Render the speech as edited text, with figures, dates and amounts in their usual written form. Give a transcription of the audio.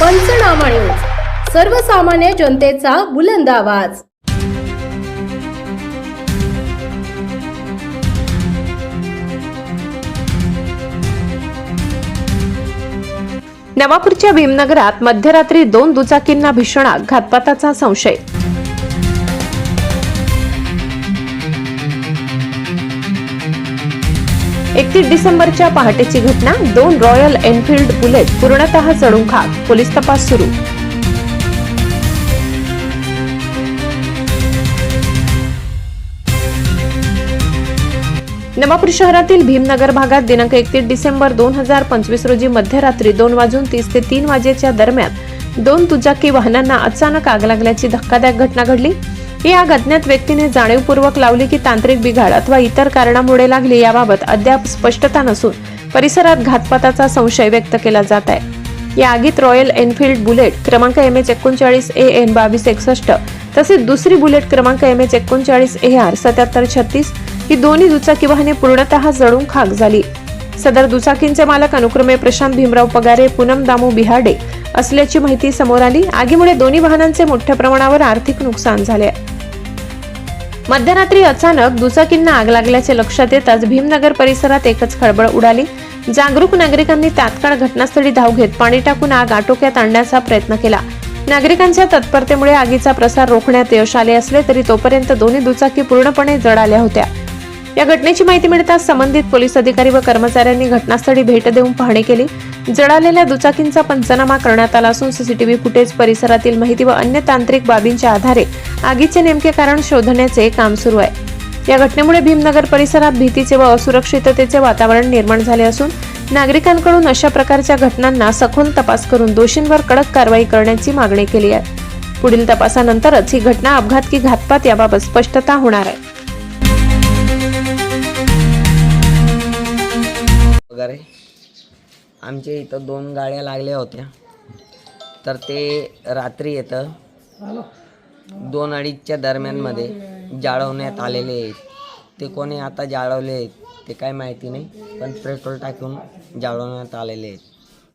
पंचनामा न्यूज, सर्वसामान्य जनतेचा बुलंद आवाज। नवापूरच्या भीमनगरात मध्यरात्री 2 दुचाकींना भीषण आग, घातपाताचा संशय। डिसेंबरच्या पहाटेची घटना। 2 रॉयल एनफील्ड बुलेट पूर्णतः जळून खाक, पोलीस तपास सुरू। नवापूर शहरातील भीमनगर भागात दिनांक 31 डिसेंबर 2025 रोजी मध्यरात्री 2:30 ते 3 वाजेच्या दरम्यान 2 दुचाकी वाहनांना अचानक आग लागल्याची धक्कादायक घटना घडली। ही आग अज्ञात व्यक्तीने जाणीवपूर्वक लावली की तांत्रिक बिघाड अथवा इतर कारणामुळे लागली याबाबत अद्याप स्पष्टता नसून परिसरात घातपाताचा संशय व्यक्त केला जात आहे। या आगीत रॉयल एनफील्ड बुलेट क्रमांक MH39 AN 2261 तसेच दुसरी बुलेट क्रमांक MH39 AR 7736 ही दोन्ही दुचाकी वाहने पूर्णतः जळून खाक झाली। सदर दुचाकींचे मालक अनुक्रमे प्रशांत भीमराव पगारे, पूनम दामू बिहाडे असल्याची माहिती समोर आली। आगीमुळे दोन्ही वाहनांचे मोठ्या प्रमाणावर आर्थिक नुकसान झाले। मध्यरात्री अचानक दुचाकींना आग लागल्याचे लक्षात येताच भीमनगर परिसरात एकच खळबळ उडाली। जागरूक नागरिकांनी तात्काळ घटनास्थळी धाव घेत पाणी टाकून आग आटोक्यात आणण्याचा प्रयत्न केला। नागरिकांच्या तत्परतेमुळे आगीचा प्रसार रोखण्यात यश आले असले तरी तोपर्यंत दोन्ही दुचाकी पूर्णपणे जळाल्या होत्या। या घटनेची माहिती मिळताच संबंधित पोलीस अधिकारी व कर्मचाऱ्यांनी घटनास्थळी भेट देऊन पाहणी केली। जळालेल्या दुचाकींचा पंचनामा करण्यात आला असून सीसीटीव्ही फुटेज, परिसरातील माहिती व अन्य तांत्रिक बाबींच्या आधारे आगीचे नेमके कारण शोधण्याचे काम सुरू आहे। या घटनेमुळे भीमनगर परिसरात भीतीचे व असुरक्षिततेचे वातावरण निर्माण झाले असून नागरिकांकडून अशा प्रकारच्या घटनांना सखोल तपास करून दोषींवर कडक कारवाई करण्याची मागणी केली आहे। पुढील तपासानंतरच ही घटना अपघात की घातपात याबाबत स्पष्टता होणार आहे। वगैरे आमच्या इथं 2 गाड्या लागल्या होत्या, तर ते रात्री येतं 2-2:30च्या दरम्यानमध्ये जाळवण्यात आलेले आहेत। ते कोणी आता जाळवले आहेत ते काय माहिती नाही, पण पेट्रोल टाकून जाळवण्यात आलेले आहेत।